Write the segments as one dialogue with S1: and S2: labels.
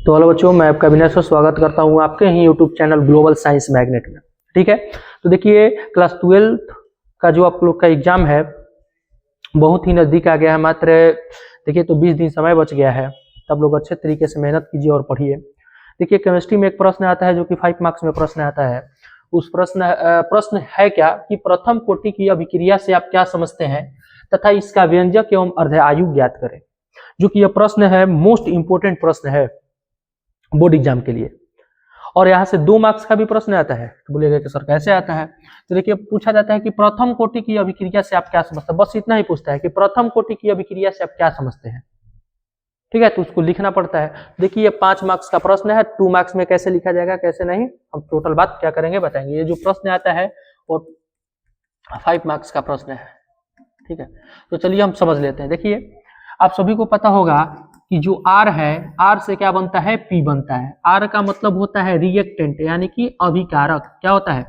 S1: तो हेलो बच्चों, मैं आपका विनय से स्वागत करता हूं आपके ही YouTube channel Global Science Magnet में। ठीक है, तो देखिए क्लास 12 का जो आप लोग का एग्जाम है बहुत ही नज़दीक आ गया है। मात्र देखिए तो 20 दिन समय बच गया है। तब लोग अच्छे तरीके से मेहनत कीजिए और पढ़िए। देखिए केमिस्ट्री में एक प्रश्न आता है जो कि 5 मार्क्स में प्रश्न आता है। उस प्रश्न है क्या कि प्रथम कोटि की अभिक्रिया से आप क्या समझते हैं तथा इसका व्यंजक एवं अर्धायु ज्ञात करें। जो कि यह प्रश्न है मोस्ट इंपोर्टेंट प्रश्न है बोर्ड एग्जाम के लिए। और यहाँ से 2 मार्क्स का भी प्रश्न आता है। तो बोलिएगा कि सर कैसे आता है, तो देखिए पूछा जाता है कि प्रथम कोटि की अभिक्रिया से आप क्या समझते हैं। बस इतना ही पूछता है कि प्रथम कोटि की अभिक्रिया से आप क्या समझते हैं। ठीक है, तो उसको लिखना पड़ता है। देखिए ये 5 मार्क्स का प्रश्न है। 2 मार्क्स में कैसे लिखा जाएगा कैसे नहीं, हम टोटल बात क्या करेंगे बताएंगे। ये जो प्रश्न आता है वो 5 मार्क्स का प्रश्न है। ठीक है, तो चलिए हम समझ लेते हैं। देखिए आप सभी को पता होगा कि जो R है, R से क्या बनता है, P बनता है। R का मतलब होता है रिएक्टेंट यानी कि अभिकारक। क्या होता है,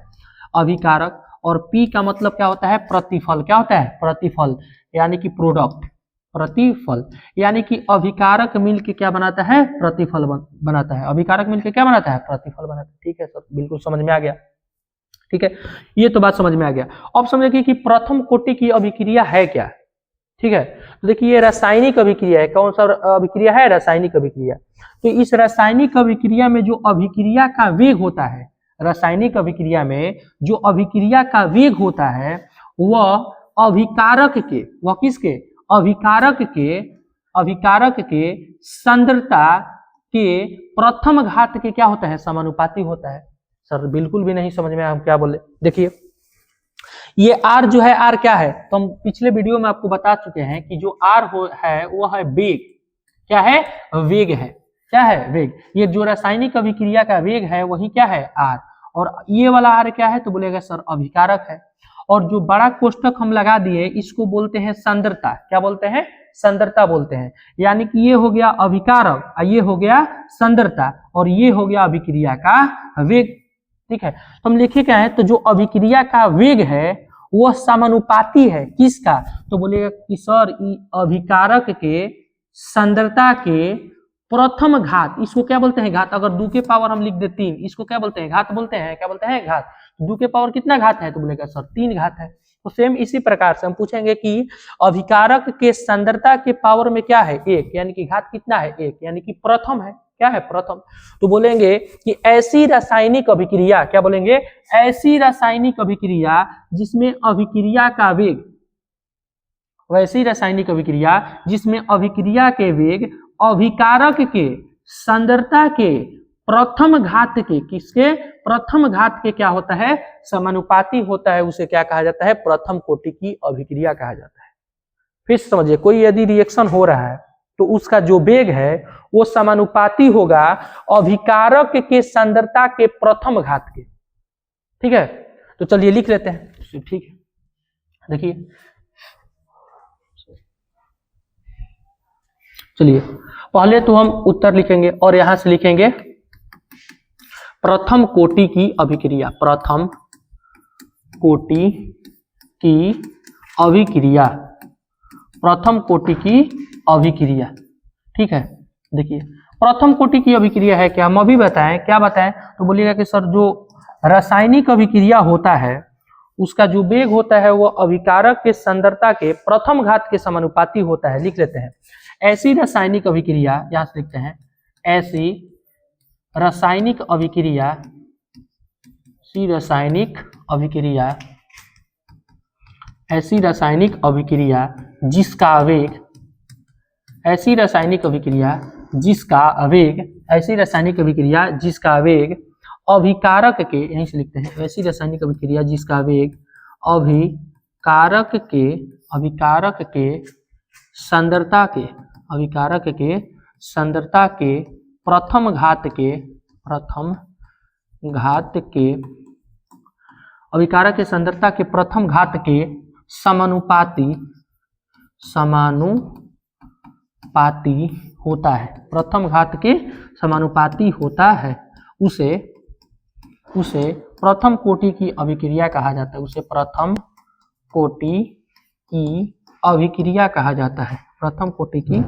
S1: अभिकारक। और P का मतलब क्या होता है, प्रतिफल। क्या होता है, प्रतिफल यानी कि प्रोडक्ट। प्रतिफल यानी कि अभिकारक मिलके क्या बनाता है, प्रतिफल बनाता है। अभिकारक मिलके क्या बनाता है, प्रतिफल बनाता है। ठीक है सर, बिल्कुल समझ में आ गया। ठीक है, ये तो बात समझ में आ गया। अब समझिए कि प्रथम कोटि की अभिक्रिया है क्या। ठीक है, तो देखिए ये रासायनिक अभिक्रिया है। कौन सा अभिक्रिया है, रासायनिक अभिक्रिया। तो इस रासायनिक अभिक्रिया में जो अभिक्रिया का वेग होता है, रासायनिक अभिक्रिया में जो अभिक्रिया का वेग होता है वह अभिकारक के, वह किसके, अभिकारक के सांद्रता के प्रथम घात के क्या होता है, समानुपाती होता है। सर बिल्कुल भी नहीं समझ में हम क्या बोले। देखिए ये R जो है, R क्या है, तो हम पिछले वीडियो में आपको बता चुके हैं कि जो R है वह है वेग। क्या है, वेग है। क्या है, वेग। ये जो रासायनिक अभिक्रिया का वेग है वही क्या है, R। और ये वाला R क्या है, तो बोलेगा सर अभिकारक है। और जो बड़ा कोष्टक हम लगा दिए इसको बोलते हैं सांद्रता। क्या बोलते हैं, सांद्रता बोलते हैं। यानी कि ये हो गया अभिकारक, ये हो गया सांद्रता, और ये हो गया अभिक्रिया का वेग। ठीक है, तो हम लिखे क्या है, तो जो अभिक्रिया का वेग है वह समानुपाती है किसका, तो बोलेगा कि सर अभिकारक के सांद्रता के प्रथम घात, इसको क्या बोलते हैं, घात। अगर 2 के पावर हम लिख दे 3, इसको क्या बोलते हैं, घात बोलते हैं। क्या बोलते हैं, घात। 2 के पावर कितना घात है, तो बोलेगा सर 3 घात है। तो सेम इसी प्रकार से हम पूछेंगे कि अभिकारक के सांद्रता के पावर में क्या है, 1, यानी कि घात कितना है, 1, यानी कि प्रथम है। क्या है, प्रथम। तो बोलेंगे कि ऐसी रासायनिक अभिक्रिया, क्या बोलेंगे, ऐसी रासायनिक अभिक्रिया जिसमें अभिक्रिया का वेग, वैसी रासायनिक अभिक्रिया जिसमें अभिक्रिया के वेग अभिकारक के सांद्रता के प्रथम घात के, किसके, प्रथम घात के क्या होता है, समानुपाती होता है, उसे क्या कहा जाता है, प्रथम कोटि की अभिक्रिया कहा जाता है। फिर समझिए कोई यदि रिएक्शन हो रहा है तो उसका जो वेग है वो समानुपाती होगा अभिकारक के सांद्रता के प्रथम घात के। ठीक है, तो चलिए लिख लेते हैं। ठीक है, देखिए चलिए पहले तो हम उत्तर लिखेंगे और यहां से लिखेंगे प्रथम कोटि की अभिक्रिया, प्रथम कोटि की अभिक्रिया, प्रथम कोटि की अभिक्रिया। ठीक है, देखिए प्रथम कोटि की अभिक्रिया है क्या, हम अभी बताएं। क्या बताएं, तो बोलिएगा कि सर जो रासायनिक अभिक्रिया होता है उसका जो वेग होता है वो अभिकारक के सांद्रता के प्रथम घात के समानुपाती होता है। लिख लेते हैं ऐसी रासायनिक अभिक्रिया, यहां से लिखते हैं ऐसी रासायनिक अभिक्रिया, ऐसी रासायनिक अभिक्रिया जिसका वेग, ऐसी रासायनिक अभिक्रिया जिसका वेग, ऐसी रासायनिक अभिक्रिया जिसका वेग अभिकारक के, यहीं से लिखते हैं ऐसी रासायनिक अभिक्रिया जिसका वेग अभिकारक के सांद्रता के, अभिकारक के सांद्रता के प्रथम घात के, अभिकारक के सांद्रता के प्रथम घात के समानुपाती होता है, प्रथम घात के समानुपाती होता है, उसे प्रथम कोटि की अभिक्रिया कहा जाता है। उसे प्रथम कोटि की अभिक्रिया कहा जाता है। प्रथम कोटि की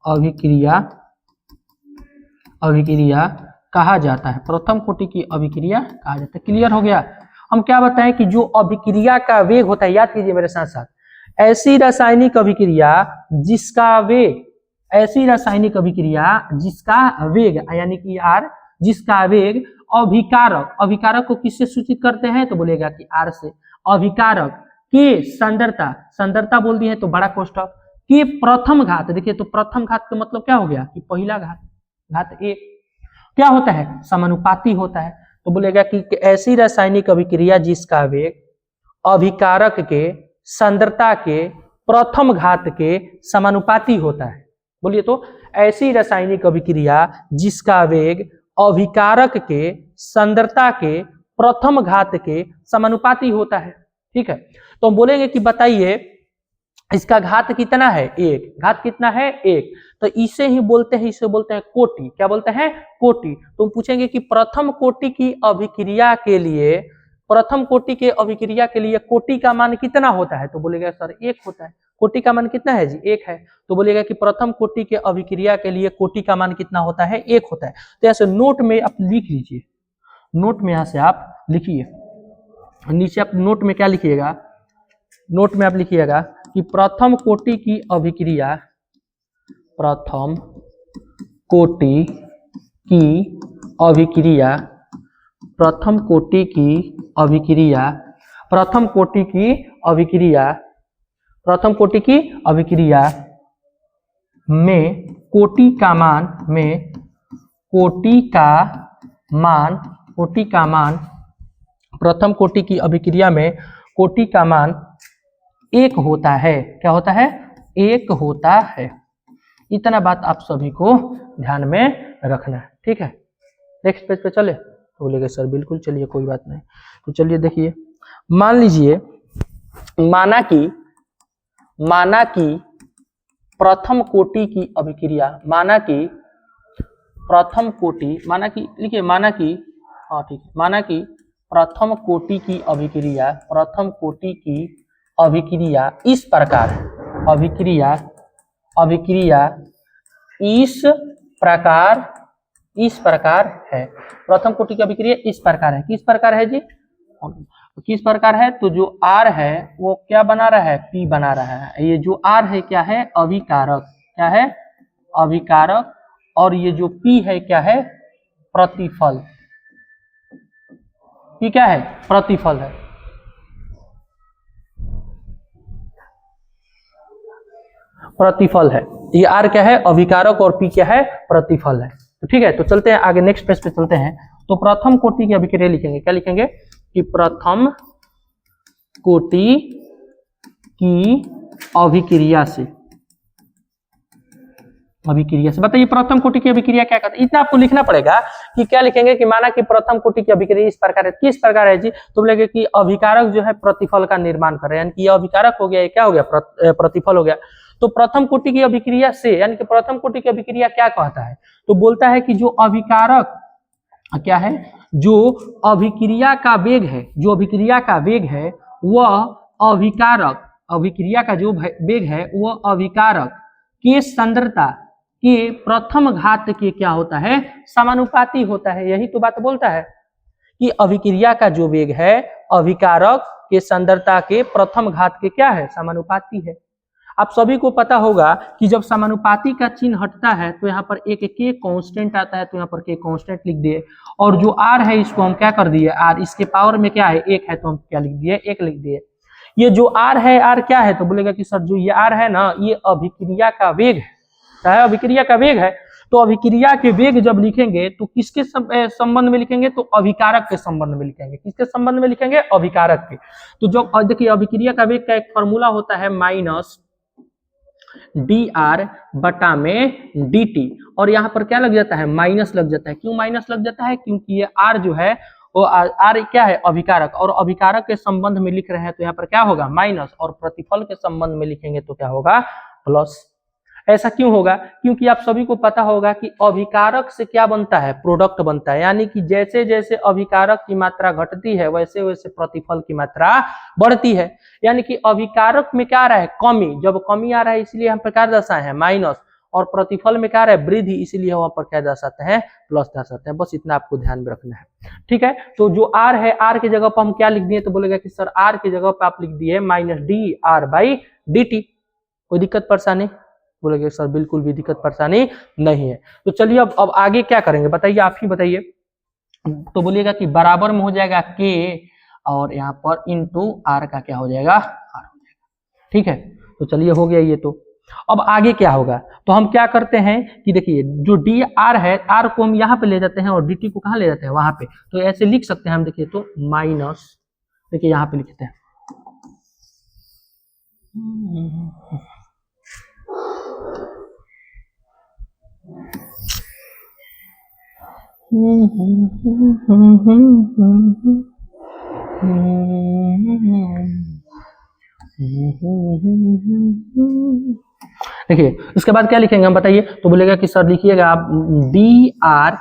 S1: अभिक्रिया अभिक्रिया कहा जाता है, प्रथम कोटि की अभिक्रिया कहा जाता है। क्लियर हो गया। हम क्या बताएं कि जो अभिक्रिया का वेग होता है, याद कीजिए मेरे साथ साथ, ऐसी रासायनिक अभिक्रिया जिसका वेग, ऐसी रासायनिक अभिक्रिया जिसका वेग यानी कि आर, जिसका वेग अभिकारक, अभिकारक को किससे सूचित करते हैं तो बोलेगा कि आर से, अभिकारक के सांद्रता, सांद्रता बोल दिए तो बड़ा कोष्ठक के प्रथम घात, देखिए तो प्रथम घात का मतलब क्या हो गया कि पहला घात, घात एक क्या होता है, समानुपाती होता है। तो बोलेगा कि ऐसी रासायनिक अभिक्रिया जिसका वेग अभिकारक के सांद्रता के प्रथम घात के समानुपाती होता है। बोलिए तो, ऐसी रासायनिक अभिक्रिया जिसका वेग अभिकारक के सांद्रता के प्रथम घात के समानुपाती होता है। ठीक है, तो हम बोलेंगे कि बताइए इसका घात कितना है, एक, घात कितना है, एक, तो इसे ही बोलते हैं, इसे बोलते हैं कोटि। क्या बोलते हैं, कोटि। तो हम पूछेंगे कि प्रथम कोटि की अभिक्रिया के लिए, प्रथम कोटि के अभिक्रिया के लिए कोटि का मान कितना होता है, तो बोलेगा सर एक होता है। कोटि का मान कितना है जी, एक है। तो बोलेगा कि प्रथम कोटि के अभिक्रिया के लिए कोटि का मान कितना होता है, एक होता है। तो ऐसे नोट में आप लिख लीजिए, नोट में यहां से आप लिखिए, नीचे आप नोट में क्या लिखिएगा, नोट में आप लिखिएगा कि प्रथम कोटि की अभिक्रिया, प्रथम कोटि की अभिक्रिया, प्रथम कोटि की अभिक्रिया, प्रथम कोटि की अभिक्रिया, प्रथम कोटि की अभिक्रिया में कोटि का मान, में कोटि का मान, कोटि का मान, प्रथम कोटि की अभिक्रिया में कोटि का मान एक होता है। क्या होता है, एक होता है। इतना बात आप सभी को ध्यान में रखना है। ठीक है, नेक्स्ट पेज पे चले, तो बोलेगा सर बिल्कुल चलिए कोई बात नहीं। तो चलिए देखिए, मान लीजिए, माना कि प्रथम कोटि की अभिक्रिया, माना कि प्रथम कोटि, माना कि लिखिए, माना कि, हाँ ठीक है, माना कि प्रथम कोटि की अभिक्रिया, प्रथम कोटि की अभिक्रिया इस प्रकार, अभिक्रिया, अभिक्रिया इस प्रकार, इस प्रकार है। प्रथम कोटि की अभिक्रिया इस प्रकार है। किस प्रकार है जी, किस प्रकार है, तो जो R है वो क्या बना रहा है, P बना रहा है। ये जो R है क्या है, अभिकारक, क्या है, अभिकारक, और ये जो P है क्या है, प्रतिफल। P क्या है, प्रतिफल है। प्रतिफल है, ये R क्या है, अभिकारक, और P क्या है, प्रतिफल है। तो ठीक है, तो चलते हैं आगे, नेक्स्ट पेज पे चलते हैं। तो प्रथम कोटि की अभिक्रिया लिखेंगे, क्या लिखेंगे कि प्रथम कोटि की अभिक्रिया से, अभिक्रिया से, बताइए प्रथम कोटि की अभिक्रिया क्या करती है, इतना आपको लिखना पड़ेगा कि क्या लिखेंगे कि माना कि प्रथम कोटि की अभिक्रिया इस प्रकार है। किस प्रकार है जी, तो बोलेंगे कि अभिकारक जो है प्रतिफल का निर्माण कर रहे हैं, यानी कि ये अभिकारक हो गया, ये क्या हो गया, प्रतिफल हो गया। तो प्रथम कोटि की अभिक्रिया से, यानी कि प्रथम कोटि की अभिक्रिया क्या कहता है, तो बोलता है कि जो अभिकारक क्या है, जो अभिक्रिया का वेग है, जो अभिक्रिया का वेग है वह अभिकारक, अभिक्रिया का जो वेग है वह अभिकारक के सांद्रता के प्रथम घात के क्या होता है, समानुपाती होता है। यही तो बात बोलता है कि अभिक्रिया का जो वेग है अभिकारक के सांद्रता के प्रथम घात के क्या है, समानुपाती है। आप सभी को पता होगा कि जब समानुपाती का चिन्ह हटता है तो यहाँ पर एक के कांस्टेंट आता है, तो यहाँ पर के कांस्टेंट लिख दिए, और जो आर है इसको हम क्या कर दिए, आर, इसके पावर में क्या है, एक है, तो हम क्या लिख दिए, एक लिख दिए। ये जो आर है, आर क्या है, तो बोलेगा कि सर जो ये आर है ना, ये अभिक्रिया का वेग है, चाहे अभिक्रिया का वेग है। तो अभिक्रिया के वेग जब लिखेंगे तो किसके संबंध में लिखेंगे, तो अभिकारक के संबंध में लिखेंगे। किसके संबंध में लिखेंगे, अभिकारक के। तो जब देखिए अभिक्रिया का वेग का एक फॉर्मूला होता है माइनस dr बटा में dt, और यहाँ पर क्या लग जाता है, माइनस लग जाता है। क्यों माइनस लग जाता है, क्योंकि ये r जो है वो r क्या है, अभिकारक, और अभिकारक के संबंध में लिख रहे हैं तो यहाँ पर क्या होगा, माइनस, और प्रतिफल के संबंध में लिखेंगे तो क्या होगा, प्लस। ऐसा क्यों होगा, क्योंकि आप सभी को पता होगा कि अभिकारक से क्या बनता है, प्रोडक्ट बनता है, यानी कि जैसे जैसे अभिकारक की मात्रा घटती है वैसे वैसे प्रतिफल की मात्रा बढ़ती है। यानी कि अभिकारक में क्या आ रहा है, कमी, जब कमी आ रहा है इसलिए हम प्रकार दर्शाए हैं माइनस, और प्रतिफल में क्या रहा है, वृद्धि, इसीलिए वहां पर क्या दर्शाते हैं, प्लस दर्शाते हैं। बस इतना आपको ध्यान में रखना है, ठीक है। तो जो आर है, आर की जगह पर हम क्या लिख दिए, तो बोलेगा कि सर आर की जगह पर आप लिख दिए minus D R by D T. कोई दिक्कत परेशानी? बोलेगा सर बिल्कुल भी दिक्कत परेशानी नहीं है। तो चलिए अब आगे क्या करेंगे बताइए, आप ही बताइए। तो बोलिएगा कि बराबर में हो जाएगा के और यहाँ पर इनटू आर का क्या हो जाएगा, आर हो जाएगा, ठीक है। तो चलिए हो गया ये। तो अब आगे क्या होगा, तो हम क्या करते हैं कि देखिए जो डी आर है, आर को हम यहाँ पे ले जाते हैं और डी टी को कहाँ ले जाते हैं, वहां पे। तो ऐसे लिख सकते हैं हम, देखिए तो माइनस, देखिए यहाँ पे लिखते हैं देखिए इसके बाद क्या लिखेंगे हम बताइए। तो बोलेगा कि सर लिखिएगा आप डी आर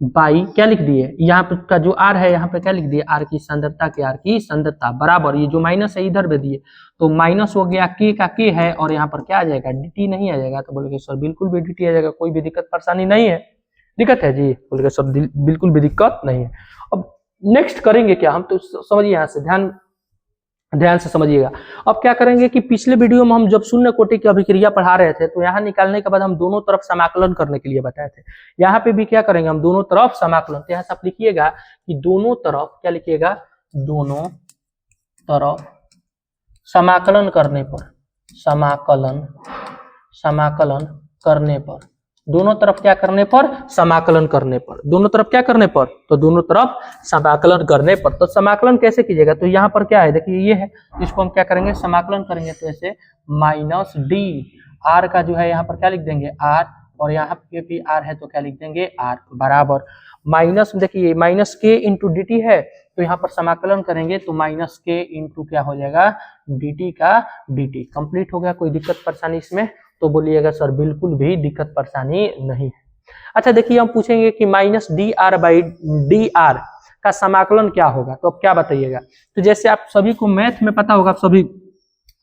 S1: बाई क्या लिख दिए, यहाँ पे का जो आर है यहाँ पे क्या लिख दिए, आर की सांद्रता के, आर की सांद्रता बराबर, ये जो माइनस है इधर दे दिए तो माइनस हो गया, के का के है और यहाँ पर क्या आ जाएगा, dt नहीं आ जाएगा। तो बोलेगा सर बिल्कुल भी dt आ जाएगा, कोई भी दिक्कत परेशानी नहीं है। दिक्कत है जी? बोलेगा सर बिल्कुल भी दिक्कत नहीं है। अब नेक्स्ट करेंगे क्या हम, तो समझिए यहाँ से ध्यान से समझिएगा। अब क्या करेंगे कि पिछले वीडियो में हम जब शून्य कोटि की अभिक्रिया पढ़ा रहे थे तो यहाँ निकालने के बाद हम दोनों तरफ समाकलन करने के लिए बताए थे। यहाँ पे भी क्या करेंगे हम, दोनों तरफ समाकलन। तो यहाँ से आप लिखिएगा कि दोनों तरफ क्या लिखिएगा, दोनों तरफ समाकलन करने पर, समाकलन करने पर, दोनों तरफ क्या करने पर, समाकलन करने पर, दोनों तरफ क्या करने पर, तो दोनों तरफ समाकलन करने पर। तो समाकलन कैसे कीजिएगा, तो यहाँ पर क्या है देखिए ये है, इसको हम क्या करेंगे, समाकलन करेंगे। तो ऐसे माइनस डी आर का जो है यहाँ पर क्या लिख देंगे, आर, और यहाँ पे भी आर है तो क्या लिख देंगे, आर, बराबर माइनस, देखिए माइनस के इंटू डी टी है तो यहाँ पर समाकलन करेंगे तो माइनस के इंटू क्या हो जाएगा, डी टी का डी टी। कंप्लीट हो गया, कोई दिक्कत परेशानी इसमें? तो बोलिएगा सर बिल्कुल भी दिक्कत परेशानी नहीं है। अच्छा देखिए हम पूछेंगे कि minus D R by D R का समाकलन क्या होगा, तो अब क्या बताइएगा। तो जैसे आप सभी को मैथ में पता होगा,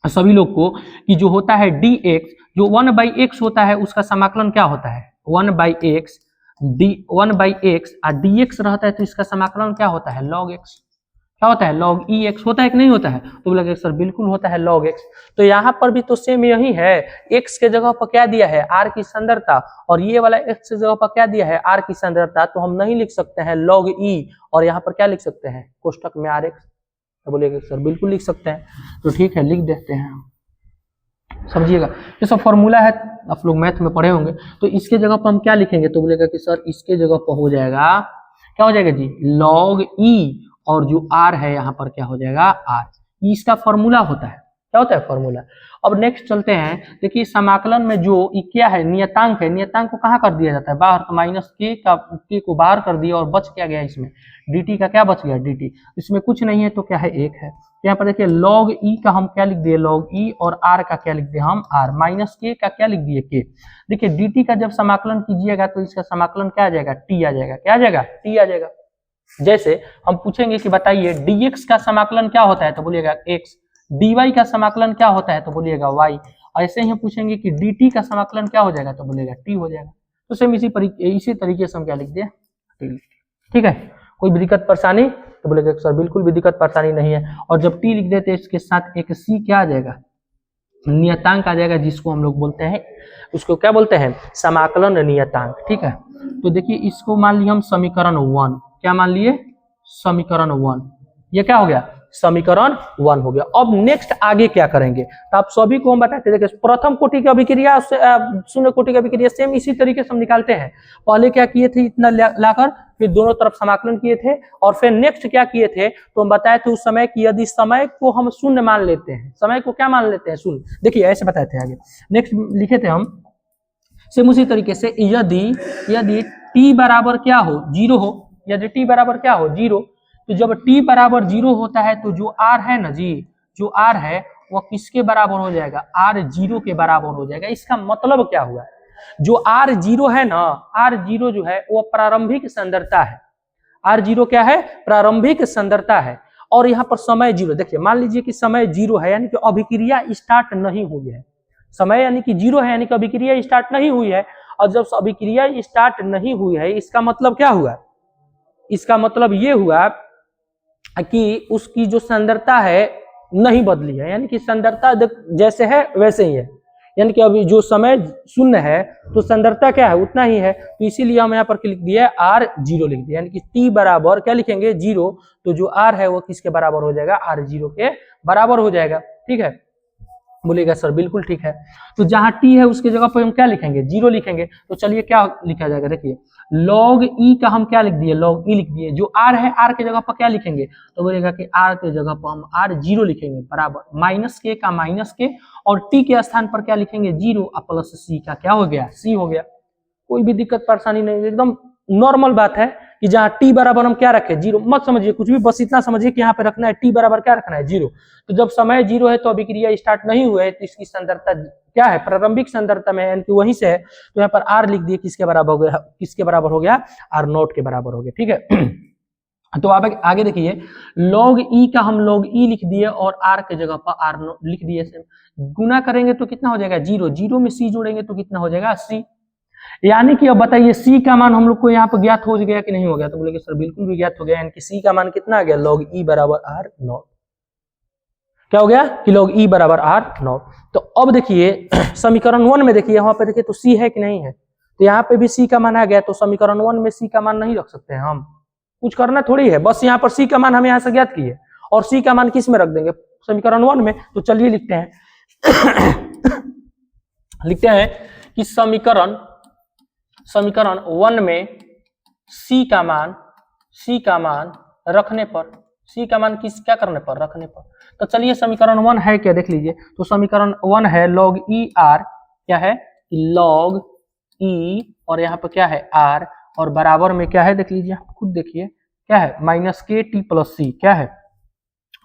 S1: सभी लोग को, कि जो होता है डी एक्स, जो 1/x होता है उसका समाकलन क्या होता है, 1/x, डी 1/x और dx रहता है तो इसका समाकलन क्या होता है, log x। क्या होता है, log ex होता है कि नहीं होता है? तो बोलेगा सर बिल्कुल होता है log x। तो यहाँ पर भी तो सेम यही है, x के जगह पर क्या दिया है, r की सांद्रता, और ये वाला x के जगह पर क्या दिया है, r की सांद्रता। तो हम नहीं लिख सकते हैं log e और यहाँ पर क्या लिख सकते हैं, कोष्टक में rx। तो बोलेगा सर बिल्कुल लिख सकते हैं। तो ठीक है, लिख देते हैं, समझिएगा। ये सब फॉर्मूला है, आप लोग मैथ में पढ़े होंगे। तो इसके जगह पर हम क्या लिखेंगे, तो बोलेगा कि सर इसके जगह पर हो जाएगा, क्या हो जाएगा जी, log e, और जो r है यहाँ पर क्या हो जाएगा, r। इसका फॉर्मूला होता है, क्या होता है फॉर्मूला। अब नेक्स्ट चलते हैं, देखिए समाकलन में जो क्या है, नियतांक है, नियतांक को कहाँ कर दिया जाता है, बाहर। तो माइनस के को बाहर कर दिया और बच क्या गया इसमें, dt का क्या बच गया, dt। इसमें कुछ नहीं है तो क्या है, एक है। यहाँ पर देखिए log e का हम क्या लिख दिए, log e, और r का क्या लिख दिए हम, r, माइनस के का क्या लिख दिए, k। देखिए dt का जब समाकलन कीजिएगा तो इसका समाकलन क्या आ जाएगा, t आ जाएगा। क्या आ जाएगा, t आ जाएगा। जैसे हम पूछेंगे कि बताइए dx का समाकलन क्या होता है, तो बोलिएगा x, dy का समाकलन क्या होता है, तो बोलिएगा y। ऐसे ही हम पूछेंगे कि dt का समाकलन क्या हो जाएगा, तो बोलिएगा t हो जाएगा। तो सेम इसी तरीके से हम क्या लिख दिए, t। ठीक है, कोई भी दिक्कत परेशानी, तो बोलेगा सर बिल्कुल भी दिक्कत परेशानी नहीं है। और जब t लिख देते हैं इसके साथ एक c क्या आ जाएगा, नियतांक आ जाएगा, जिसको हम लोग बोलते हैं, उसको क्या बोलते हैं, समाकलन नियतांक। ठीक है, तो देखिए इसको मान लिया हम समीकरण 1, क्या मान लिए, समीकरण 1। ये क्या हो गया, समीकरण 1 हो गया। अब नेक्स्ट आगे क्या करेंगे, तो आप सभी को हम बताते देखिए, प्रथम कोटि की अभिक्रिया, शून्य कोटि की अभिक्रिया सेम इसी तरीके से हम निकालते हैं। पहले क्या किए थे, इतना लाकर फिर दोनों तरफ समाकलन किए थे, और फिर नेक्स्ट क्या किए थे, तो हम बताए थे उस समय कि यदि समय को हम शून्य मान लेते हैं, समय को क्या मान लेते हैं, शून्य। देखिए ऐसे बताए थे आगे, नेक्स्ट लिखे थे हम सेम उसी तरीके से, यदि t बराबर क्या हो, 0 हो, यदि t बराबर क्या हो, 0, तो जब t बराबर 0 होता है तो जो r है ना जी, जो r है वह किसके बराबर हो जाएगा, r 0 के बराबर हो जाएगा। इसका मतलब क्या हुआ, जो r 0 है ना, r 0 जो है वो प्रारंभिक सांद्रता है, r 0 क्या है, प्रारंभिक सांद्रता है। और यहाँ पर समय 0, देखिए मान लीजिए कि समय 0 है, यानी कि अभिक्रिया स्टार्ट नहीं हुई है, समय यानी कि 0 है, यानी कि अभिक्रिया स्टार्ट नहीं हुई है। और जब अभिक्रिया स्टार्ट नहीं हुई है, इसका मतलब क्या हुआ? इसका मतलब ये हुआ कि उसकी जो सांद्रता है नहीं बदली है, यानी कि सांद्रता जैसे है वैसे ही है, यानी कि अभी जो समय शून्य है तो सांद्रता क्या है उतना ही है। तो इसीलिए हम यहाँ पर लिख दिया R0 लिख दिया, यानी कि T बराबर क्या लिखेंगे 0, तो जो R है वो किसके बराबर हो जाएगा? R0 के बराबर हो जाएगा। ठीक है, बोलिएगा सर बिल्कुल ठीक है। तो जहां T है उसके जगह पर हम क्या लिखेंगे? 0 लिखेंगे। तो चलिए क्या लिखा जाएगा, देखिए log E का हम क्या लिख दिए? log E लिख दिए। जो R है R के जगह पर क्या लिखेंगे? तो बोलेगा कि R के जगह पर हम R0 लिखेंगे बराबर -k का -k, और T के स्थान पर क्या लिखेंगे? 0 प्लस C का क्या हो गया? C हो गया। कोई भी दिक्कत परेशानी नहीं, एकदम नॉर्मल बात है कि जहां T बराबर हम क्या रखें? 0। मत समझिए कुछ भी, बस इतना समझिए कि यहाँ पे रखना है T बराबर क्या रखना है? 0। तो जब समय 0 है तो अभिक्रिया स्टार्ट नहीं हुआ है, तो इसकी सांद्रता क्या है? प्रारंभिक सांद्रता में, यानी कि वहीं से है। तो यहाँ पर R लिख दिए, किसके बराबर हो गया? किसके बराबर हो गया? R0 के बराबर हो गया। ठीक है, तो आप आगे देखिए, log E का हम log E लिख दिए और R के जगह पर R0 लिख दिए। गुना करेंगे तो कितना हो जाएगा? 0। 0 में C जोड़ेंगे तो कितना हो जाएगा? C। यानी कि अब बताइए C का मान हम लोग को यहाँ पर ज्ञात हो गया कि नहीं हो गया? तो बोलेंगे सर बिल्कुल भी ज्ञात हो गया, यानी कि C का मान कितना आ गया? log E बराबर R0। क्या हो गया? कि log E बराबर R0। तो अब देखिए समीकरण 1 में देखिए, वहां पे देखिए तो C है कि नहीं है? तो यहाँ पे भी C का मान आ गया, तो समीकरण 1 में C का मान नहीं रख सकते हैं हम, कुछ करना थोड़ी है, बस यहाँ पर C का मान हम यहाँ से ज्ञात किए और C का मान किस में रख देंगे? समीकरण 1 में। तो चलिए लिखते हैं लिखते हैं कि समीकरण 1 में C का मान रखने पर, C का मान किस क्या करने पर? रखने पर। तो चलिए समीकरण 1 है क्या, देख लीजिए। तो समीकरण 1 है log E R, क्या है? log E, और यहाँ पर क्या है? R, और बराबर में क्या है? देख लीजिए, खुद देखिए क्या है? -KT प्लस C, क्या है?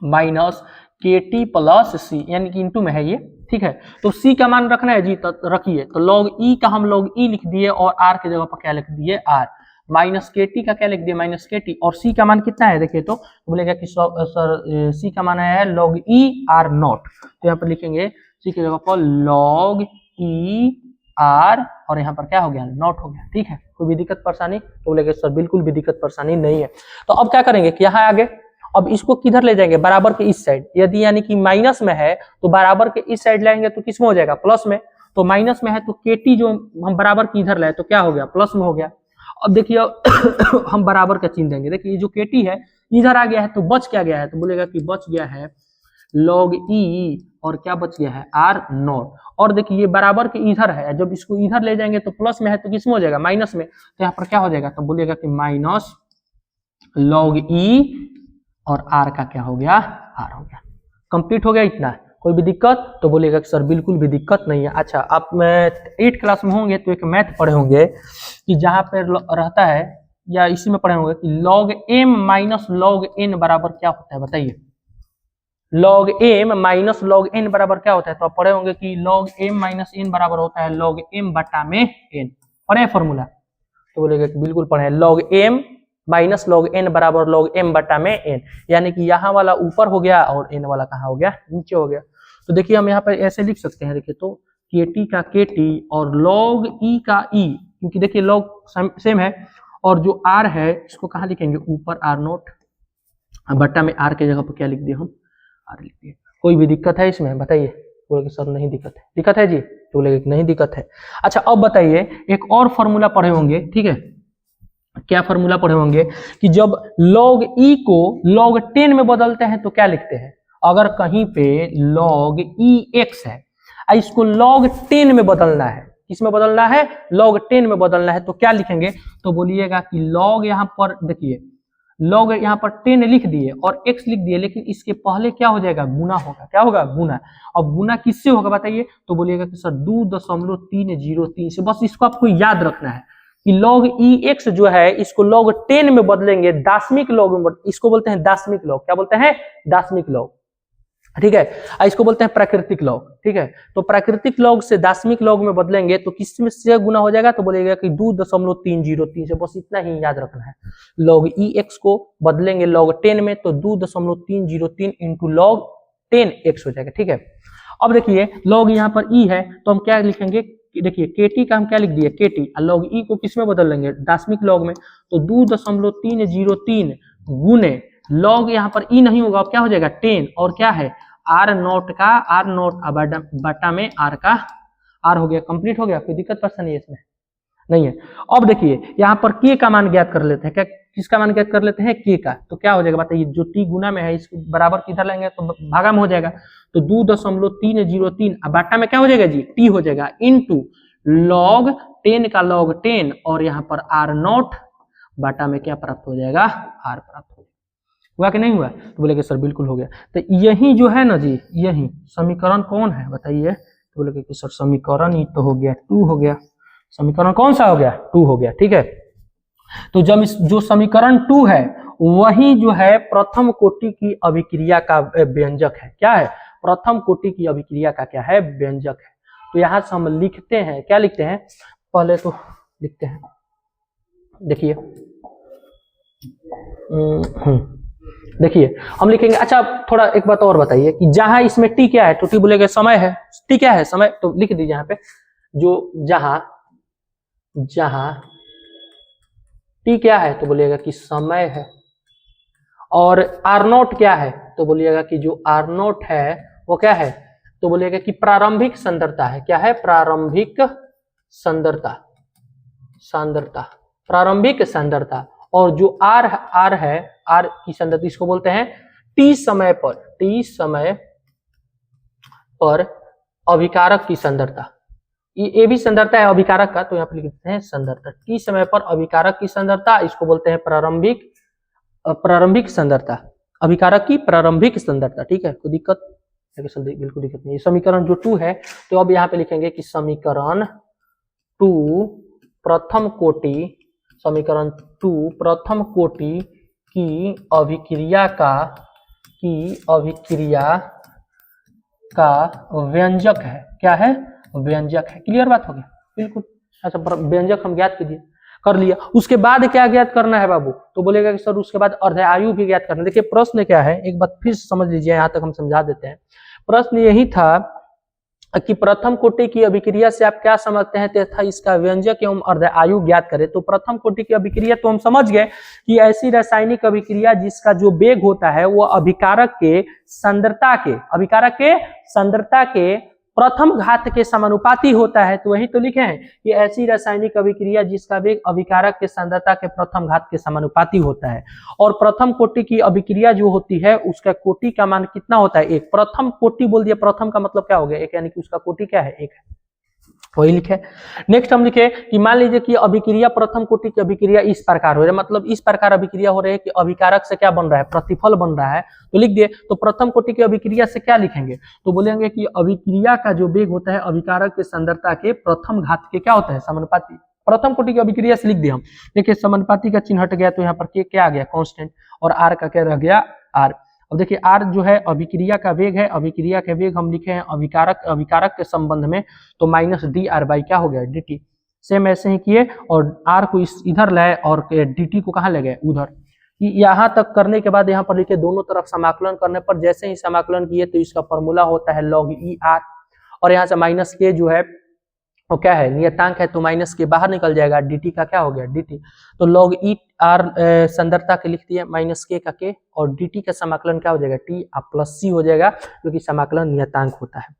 S1: -KT प्लस C, यानी कि इंटू में है ये। ठीक है, तो C का मान रखना है जी, तो रखिए। तो log E का हम log E लिख दिए और R के जगह पर क्या लिख दिए? R। -KT का क्या लिख दिया? -KT, और C का मान कितना है? देखिए तो बोलेगा कि सर C का मान है log E R0। तो यहाँ पर लिखेंगे C की जगह पर log E R, और यहाँ पर क्या हो गया? नॉट हो गया। ठीक है, कोई भी दिक्कत परेशानी? तो बोलेगा सर बिल्कुल भी दिक्कत परेशानी नहीं है। तो अब क्या करेंगे कि यहाँ आगे अब इसको किधर ले जाएंगे? बराबर के इस साइड। यदि यानी कि माइनस में है तो बराबर के इस साइड लाएंगे तो किस में हो जाएगा? प्लस में। तो माइनस में है तो KT जो हम बराबर की इधर लाए तो क्या हो गया? प्लस में हो गया। अब देखिए हम बराबर का चिन्ह देंगे। देखिए जो KT है इधर आ गया है तो बच क्या गया है? तो बोलेगा कि बच गया है log E, और क्या बच गया है? R0। और देखिए ये बराबर के इधर है, जब इसको इधर ले जाएंगे तो प्लस में है तो किस में हो जाएगा? माइनस में। तो यहाँ पर क्या हो जाएगा? तो बोलेगा कि माइनस log E, और R का क्या हो गया? R हो गया। कंप्लीट हो गया इतना? कोई भी दिक्कत? तो बोलेगा कि सर बिल्कुल भी दिक्कत नहीं है। अच्छा, आप 8 क्लास में होंगे तो एक मैथ पढ़े होंगे कि जहां पर रहता है, या इसी में पढ़े होंगे कि log M minus log N बराबर क्या होता है? बताइए, log M minus log N बराबर क्या होता है? तो आप पढ़े होंगे कि log M माइनस N बराबर होता है log M बटा में N। पढ़े फॉर्मूला? तो बोलेगा कि बिल्कुल पढ़े। log M minus log N बराबर log M बटा में N, यानी कि यहाँ वाला ऊपर हो गया और N वाला कहाँ हो गया? नीचे हो गया। तो देखिए हम यहाँ पर ऐसे लिख सकते हैं, देखिए तो KT का KT और log E का E, क्योंकि देखिए log सेम है, और जो R है इसको कहाँ लिखेंगे? ऊपर R0 बटा में R के जगह पर क्या लिख दिए हम? R लिख दिए। कोई भी दिक्कत है इसमें? बताइए। बोले सर नहीं दिक्कत है। दिक्कत है जी? तो बोले नहीं दिक्कत है। अच्छा, अब बताइए एक और फॉर्मूला पढ़े होंगे, ठीक है? क्या फॉर्मूला पढ़े होंगे कि जब log E को log 10 में बदलते हैं तो क्या लिखते हैं? अगर कहीं पे log EX है, इसको log 10 में बदलना है, किसमें बदलना है? log 10 में बदलना है, तो क्या लिखेंगे? तो बोलिएगा कि log यहाँ पर देखिए, log यहाँ पर 10 लिख दिए और x लिख दिए, लेकिन इसके पहले क्या हो जाएगा? गुना होगा। क्या होगा? गुना। अब गुना किससे होगा बताइए? तो बोलिएगा कि सर 2.303 से। बस इसको आपको याद रखना है कि log EX जो है इसको log 10 में बदलेंगे, दाशमिक log में, इसको बोलते हैं दाशमिक log। क्या बोलते हैं? दाशमिक log। ठीक है, इसको बोलते हैं प्राकृतिक log। ठीक है, तो प्राकृतिक log से दाशमिक log में बदलेंगे तो किस में से गुना हो जाएगा? तो बोलेगा कि 2.303 से। बस इतना ही याद रखना है। log EX को बदलेंगे log 10 में तो 2.303 इंटू log 10x हो जाएगा। ठीक है, अब देखिए लॉग यहाँ पर ई है तो हम क्या लिखेंगे, देखिए केटी का हम क्या लिख दिए केटी, और लॉग ई को किस में बदल लेंगे, दशमिक लॉग में, तो 2.303 गुने लॉग यहाँ पर ई नहीं होगा, अब क्या हो जाएगा 10, और क्या है आर नोट का आर नोट बटा में आर का आर हो गया, कंप्लीट हो गया, कोई दिक्कत परेशानी है इसमें नहीं है। अब देखिए यहाँ पर के का मान ज्ञात कर लेते हैं, क्या किसका मान ज्ञात कर लेते हैं के का, तो क्या हो जाएगा बताइए, जो टी गुना में है इसको बराबर किधर लेंगे तो भागा में हो जाएगा, तो 2.303 बाटा में क्या हो जाएगा जी टी हो जाएगा, इनटू लॉग 10 का लॉग 10 और यहाँ पर आर नोट बाटा में क्या प्राप्त हो जाएगा आर प्राप्त हो जाएगा। हुआ कि नहीं हुआ, तो बोले कि सर बिल्कुल हो गया। तो यही जो है ना जी, यही समीकरण कौन है बताइए, तो बोले कि सर समीकरण ही तो हो गया 2 हो गया, समीकरण कौन सा हो गया 2 हो गया, ठीक है। तो जब इस जो समीकरण 2 है वही जो है प्रथम कोटि की अभिक्रिया का व्यंजक है, क्या है प्रथम कोटि की अभिक्रिया का क्या है व्यंजक है। तो यहां से हम लिखते हैं, क्या लिखते हैं पहले तो लिखते हैं, देखिए देखिए हम लिखेंगे, अच्छा थोड़ा एक बात और बताइए कि जहां इसमें टी क्या है, तो टी बोलेगा समय है, टी क्या है समय, तो लिख दीजिए यहाँ पे जो जहां जहां टी क्या है तो बोलिएगा कि समय है, और आर नोट क्या है तो बोलिएगा कि जो आर नोट है वो क्या है, तो बोलिएगा कि प्रारंभिक सांद्रता है, क्या है प्रारंभिक सांद्रता, सांद्रता प्रारंभिक सांद्रता, और जो आर है आर की सांद्रता इसको बोलते हैं टी समय पर अभिकारक की सांद्रता, ये भी सांद्रता है अभिकारक का, तो यहाँ पे लिखते हैं सांद्रता, टी समय पर अभिकारक की सांद्रता इसको बोलते हैं प्रारंभिक सांद्रता, अभिकारक की प्रारंभिक सांद्रता, ठीक है कोई दिक्कत बिल्कुल दिक्कत नहीं। समीकरण जो 2 है तो अब यहाँ पे लिखेंगे कि समीकरण 2 प्रथम कोटि, समीकरण 2 प्रथम कोटि की अभिक्रिया का व्यंजक है, क्या है व्यंजक है, क्लियर बात हो गया बिल्कुल। अच्छा व्यंजक हम ज्ञात कर लिया, उसके बाद क्या ज्ञात करना है बाबू, तो बोलेगा कि सर उसके बाद अर्ध आयु भी ज्ञात करना है। देखिए प्रश्न क्या है एक बात फिर समझ लीजिए, यहाँ तक हम समझा देते हैं। प्रश्न यही था कि प्रथम कोटि की अभिक्रिया से आप क्या समझते हैं तथा इसका व्यंजक एवं अर्ध आयु ज्ञात करें। तो प्रथम कोटि की अभिक्रिया तो हम समझ गए कि ऐसी रासायनिक अभिक्रिया जिसका जो वेग होता है वो अभिकारक के सांद्रता के प्रथम घात के समानुपाती होता है। तो वही तो लिखे हैं कि ऐसी रासायनिक अभिक्रिया जिसका वेग अभिकारक के सांद्रता के प्रथम घात के समानुपाती होता है। और प्रथम कोटि की अभिक्रिया जो होती है उसका कोटि का मान कितना होता है, एक। प्रथम कोटि बोल दिया, प्रथम का मतलब क्या हो गया एक, यानी कि उसका कोटि क्या है एक है, वही लिखे। नेक्स्ट हम लिखे कि मान लीजिए कि अभिक्रिया प्रथम कोटि की अभिक्रिया इस प्रकार हो रही है, मतलब इस प्रकार अभिक्रिया हो रही है कि अभिकारक से क्या बन रहा है प्रतिफल बन रहा है, तो लिख दिए। तो प्रथम कोटि की अभिक्रिया से क्या लिखेंगे, तो बोलेंगे कि अभिक्रिया का जो वेग होता है अभिकारक के सांद्रता के प्रथम घात के क्या होता है समानुपाती। प्रथम कोटि की अभिक्रिया से लिख दिया हम, देखिए समानुपाती का चिन्ह हट गया तो यहाँ पर क्या आ गया कांस्टेंट, और आर का क्या रह गया आर। अब देखिए आर जो है अभिक्रिया का वेग है, अभिक्रिया का वेग हम लिखे हैं अभिकारक के संबंध में, तो माइनस डी आर बाई क्या हो गया डी टी। सेम ऐसे ही किए और आर को इधर लाए और डी टी को कहाँ ले गए उधर। यहाँ तक करने के बाद यहाँ पर लिखे दोनों तरफ समाकलन करने पर जैसे ही समाकलन किए तो इसका फॉर्मूला होता है लॉग ई आर, और यहाँ से माइनस के जो है वो क्या है नियतांक है, तो माइनस के बाहर निकल जाएगा, dt का क्या हो गया dt। तो log ई आर सांद्रता के लिख दिया माइनस के का के, और dt का समाकलन क्या हो जाएगा t प्लस c हो जाएगा, क्योंकि समाकलन नियतांक होता है।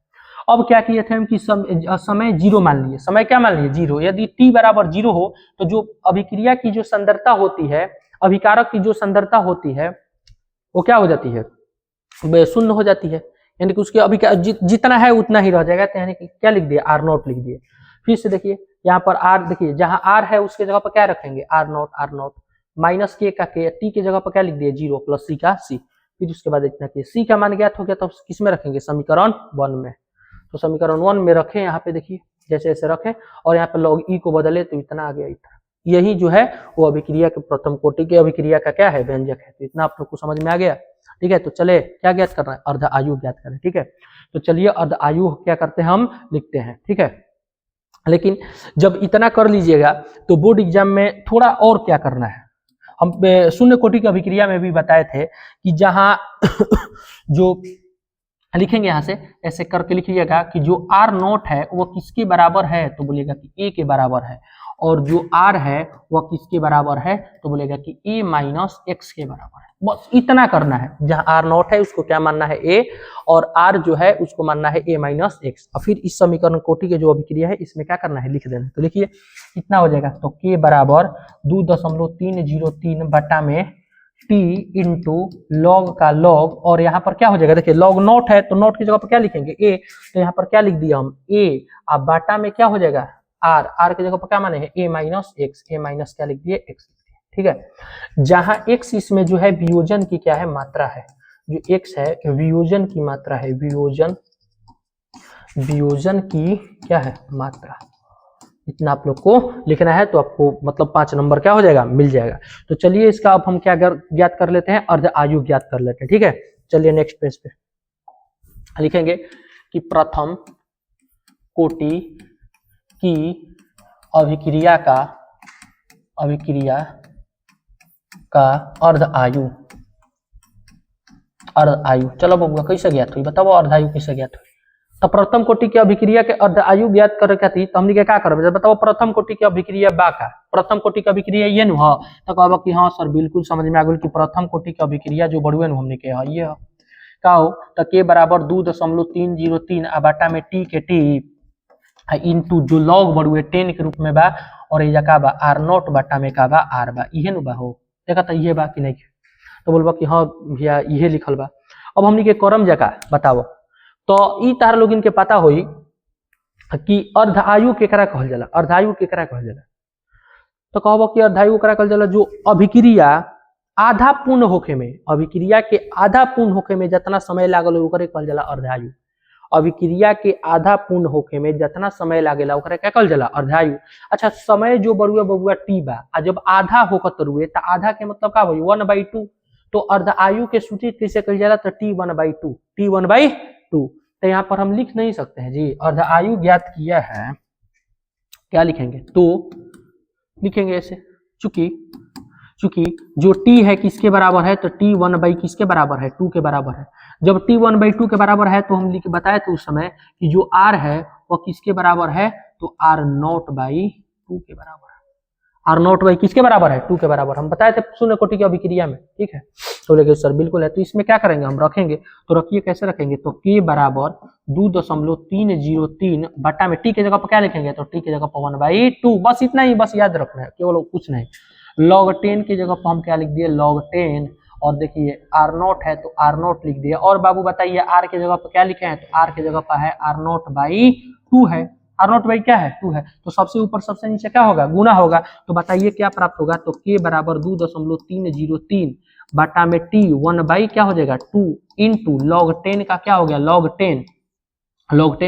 S1: अब क्या किए थे हम कि समय जीरो मान लिए, समय क्या मान लिए जीरो। यदि t बराबर जीरो हो तो जो अभिक्रिया की जो सांद्रता होती है, अभिकारक की जो सांद्रता होती है वो क्या हो जाती है शून्य हो जाती है, यानी कि उसके अभी जितना है उतना ही रह जाएगा, तो यानी कि क्या लिख दिए आर नॉट लिख दिए। फिर से देखिए यहाँ पर आर, देखिए जहां आर है उसके जगह पर क्या रखेंगे आर नॉट माइनस के का के, टी के जगह पर क्या लिख दिए जीरो प्लस सी का सी। फिर उसके बाद इतना के सी का मान ज्ञात हो गया तो किस में रखेंगे समीकरण 1 में। तो समीकरण 1 में रखें, यहाँ पे देखिए जैसे ऐसे रखें और यहाँ पे लॉग ई को बदले तो इतना आ गया इतना। यही जो है वो अभिक्रिया के प्रथम कोटि के अभिक्रिया का क्या है व्यंजक है। तो इतना आप लोग को समझ में आ गया, ठीक है। तो चले क्या ज्ञात करना है अर्ध आयु ज्ञात करें, ठीक है। तो चलिए अर्ध आयु क्या करते हैं हम लिखते हैं, ठीक है। लेकिन जब इतना कर लीजिएगा तो बोर्ड एग्जाम में थोड़ा और क्या करना है, हम शून्य कोटि की अभिक्रिया में भी बताए थे कि जहां जो लिखेंगे यहाँ से ऐसे करके लिखिएगा कि जो आर नॉट है वो किसके बराबर है, तो बोलेगा कि ए के बराबर है, और जो आर है वह किसके बराबर है, तो बोलेगा कि ए माइनस एक्स के बराबर है। बस इतना करना है, जहां आर नॉट है उसको क्या मानना है ए, और आर जो है उसको मानना है ए माइनस एक्स। और फिर इस समीकरण कोटि के जो अभिक्रिया है इसमें क्या करना है, लिख देना। तो लिखिए कितना हो जाएगा, तो के बराबर 2.303 बटा में टी इंटू लॉग का लॉग, और यहाँ पर क्या हो जाएगा, देखिए लॉग नॉट है तो नॉट की जगह पर क्या लिखेंगे ए, तो यहाँ पर क्या लिख दिया हम ए, अब बाटा में क्या हो जाएगा आर, आर की जगह पर क्या माने हैं ए माइनस एक्स, ए माइनस क्या लिख दिए एक्स, ठीक है। जहां एक्स इसमें जो है वियोजन की क्या है मात्रा है, जो एक्स है वियोजन की मात्रा है, वियोजन की क्या है मात्रा, इतना आप लोग को लिखना है। तो आपको मतलब 5 नंबर क्या हो जाएगा, मिल जाएगा। तो चलिए इसका अब हम क्या ज्ञात कर लेते हैं, अर्ध आयु ज्ञात कर लेते हैं, ठीक है। चलिए नेक्स्ट पेज पे लिखेंगे कि प्रथम कोटि की अभिक्रिया का अर्ध आयु, चलो बबुआ कैसे ज्ञात हुई, बताओ अर्ध आयु कैसे ज्ञात हुई। तो प्रथम कोटि की अभिक्रिया के अर्ध आयु ज्ञात करे क्या थी, तो हमने क्या करबे, बताओ प्रथम कोटि की अभिक्रिया बा का, प्रथम कोटि की अभिक्रिया ये न ह, तो कहबो कि हां सर बिल्कुल समझ में आ गेल कि प्रथम कोटि की अभिक्रिया जो बड़ुए न हमने के है ये का हो, तो के बराबर 2.303 आ बाटा में टी के टी इनटू जो लॉग बड़ुए 10 के रूप में बा, और ये का बा आर नॉट बटा में का बा आर बा, इहे न बा हो, देखा था ये बा कि नहीं, तो बोलबा कि हाँ भैया इहे लिखल बा। अब हमनी के करम जका बताओ, तो ई तार लोग इनके पता होई कि अर्ध आयु केकरा कहल जाला, अर्ध आयु केकरा कहल जाला, तो कहबो कि अर्ध आयु केकरा कहल जाला, जो अभिक्रिया आधा पूर्ण होखे में, अभिक्रिया के आधा पूर्ण होखे में जितना समय लागल ओकरे कहल जाला अर्ध आयु, अभिक्रिया के आधा पूर्ण होखे में जितना समय लागेला ओकरा क्या कहल जाला अर्ध आयु। अच्छा समय जो बड़ुआ बबुआ टी बा, आ जब आधा होकत रुए तो आधा के मतलब का होई 1/2, तो अर्ध आयु के सूचित कैसे कहल जाला, तो t1/2, t1/2। तो यहाँ पर हम लिख नहीं सकते हैं जी, अर्ध आयु ज्ञात किया है, क्या लिखेंगे, तो लिखेंगे ऐसे, चूंकि जो t है किसके बराबर है, तो t1 किसके बराबर है 2 के बराबर है। जब t1/2 के बराबर है तो हम लिख बताए थे उस समय कि जो r है वह किसके बराबर है, तो r0/2 के बराबर है, r0 किसके बराबर है 2 के बराबर, हम बताए थे शून्य कोटि की अभिक्रिया में, ठीक है। तो लेकिन सर बिल्कुल है, तो इसमें क्या करेंगे हम रखेंगे, तो रखिए कैसे रखेंगे, तो k बराबर 2.303 बटा में t की जगह पर क्या लिखेंगे, तो t की जगह पर 1/2, बस इतना ही, बस याद रखना है, केवल कुछ नहीं। log 10 की जगह पर हम क्या लिख दिए log 10, और देखिए r0 है तो r0 लिख दिया, और बाबू बताइए r की जगह पर क्या लिखे हैं, तो r की जगह पर है r0/2 है, r0 क्या है 2 है, तो सबसे ऊपर सबसे नीचे क्या होगा गुना होगा, तो बताइए क्या प्राप्त होगा, तो k बराबर 2.303 बटा में t 1 क्या हो जाएगा 2 इंटू log 10 का क्या हो गया log 10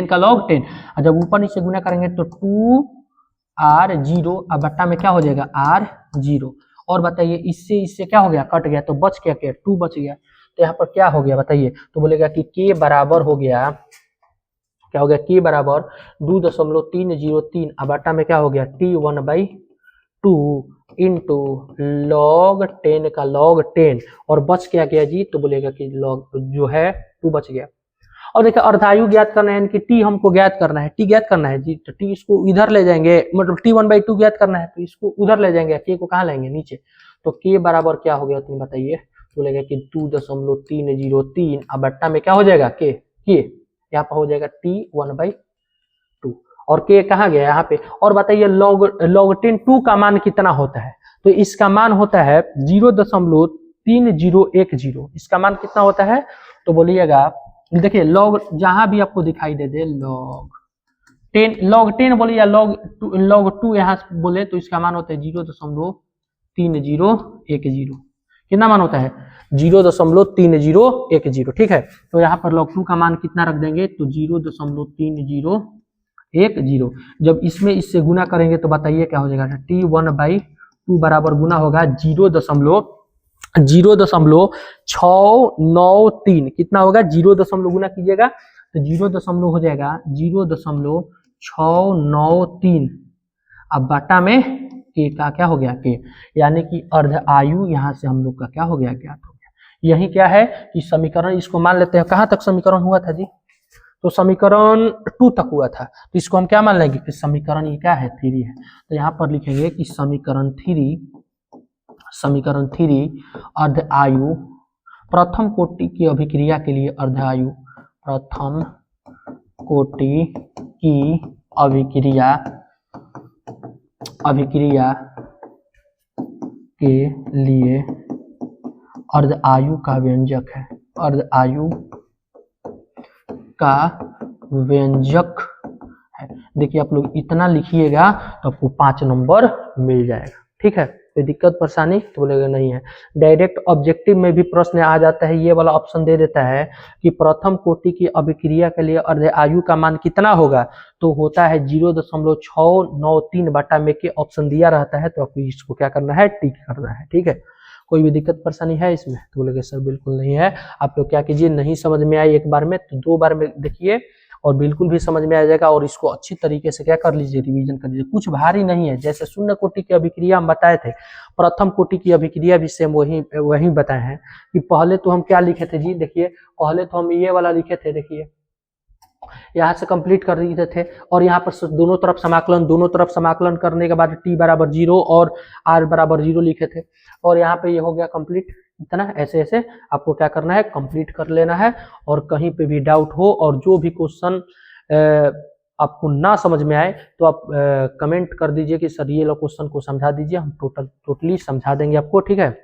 S1: का log 10, और जब ऊपर नीचे गुना करेंगे तो 2r0 अब बट्टा में क्या हो जाएगा r0, और बताइए इससे क्या हो गया कट गया, तो बच क्या 2 बच गया, तो यहाँ पर क्या हो गया बताइए, तो बोलेगा कि k बराबर हो गया, क्या हो गया k बराबर 2.303 अब बट्टा में क्या हो गया t1/2 इंटू log 10 का log 10, और बच क्या गया जी, तो बोलेगा कि log जो है 2 बच गया। और देखिए अर्धायु ज्ञात करना है, कि टी हमको ज्ञात करना है, टी ज्ञात करना है जी, तो टी इसको इधर ले जाएंगे, मतलब t1/2 ज्ञात करना है तो इसको उधर ले जाएंगे, के को कहाँ लाएंगे नीचे, तो के बराबर क्या हो गया तुम बताइए, तो बोलेगा कि 2.303 अब बट्टा में क्या हो जाएगा के यहाँ पर हो जाएगा t1/2, और के कहाँ गया यहाँ पे, और बताइए log 10 2 का मान कितना होता है, तो इसका मान होता है 0.3010, इसका मान कितना होता है, तो बोलिएगा देखिए log जहां भी आपको दिखाई दे log 10 बोले या log 2 यहाँ बोले तो इसका मान होता है 0.3010, कितना मान होता है 0.3010, ठीक है। तो यहाँ पर log 2 का मान कितना रख देंगे, तो 0.3010, जब इसमें इससे गुना करेंगे तो बताइए क्या हो जाएगा, t1/2 बराबर गुना होगा 0.693, कितना होगा 0 गुना कीजिएगा तो 0 हो जाएगा 0.693, अब बटा में के का क्या हो गया के, यानी कि अर्ध आयु यहाँ से हम लोग का क्या हो गया ज्ञात हो गया। यही क्या है कि समीकरण, इसको मान लेते हैं कहाँ तक समीकरण हुआ था जी, तो समीकरण 2 तक हुआ था, तो इसको हम क्या मान लेंगे कि समीकरण ये क्या है 3 है। तो यहाँ पर लिखेंगे कि समीकरण 3 अर्ध आयु प्रथम कोटि की अभिक्रिया के लिए अर्ध आयु प्रथम कोटि की अभिक्रिया के लिए अर्ध आयु का व्यंजक है, अर्ध आयु का व्यंजक है। देखिए आप लोग इतना लिखिएगा तो आपको 5 नंबर मिल जाएगा, ठीक है। कोई दिक्कत परेशानी तो बोलेगा नहीं है। डायरेक्ट ऑब्जेक्टिव में भी प्रश्न आ जाता है, ये वाला ऑप्शन दे देता है कि प्रथम कोटि की अभिक्रिया के लिए अर्ध आयु का मान कितना होगा, तो होता है 0.693 बटा में के ऑप्शन दिया रहता है, तो आपको इसको क्या करना है, टिक करना है, ठीक है। कोई भी दिक्कत परेशानी है इसमें, तो बोलेंगे सर बिल्कुल नहीं है। आप लोग क्या कीजिए, नहीं समझ में आई एक बार में तो 2 बार में देखिए और बिल्कुल भी समझ में आ जाएगा, और इसको अच्छी तरीके से क्या कर लीजिए, रिवीजन कर लीजिए। कुछ भारी नहीं है, जैसे शून्य कोटि की अभिक्रिया हम बताए थे, प्रथम कोटि की अभिक्रिया भी सेम वही बताए हैं कि पहले तो हम क्या लिखे थे जी, देखिए पहले तो हम ये वाला लिखे थे, देखिए यहाँ से कंप्लीट कर दिए थे, और यहाँ पर दोनों तरफ समाकलन करने के बाद t बराबर 0 और r बराबर 0 लिखे थे, और यहाँ पे ये हो गया कंप्लीट। इतना ऐसे ऐसे आपको क्या करना है, कंप्लीट कर लेना है। और कहीं पे भी डाउट हो और जो भी क्वेश्चन आपको ना समझ में आए तो आप कमेंट कर दीजिए कि सर ये लो क्वेश्चन को समझा दीजिए, हम टोटली समझा देंगे आपको, ठीक है।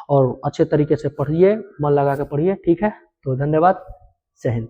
S1: और अच्छे तरीके से पढ़िए, मन लगा के पढ़िए, ठीक है। तो धन्यवाद, जय हिंद।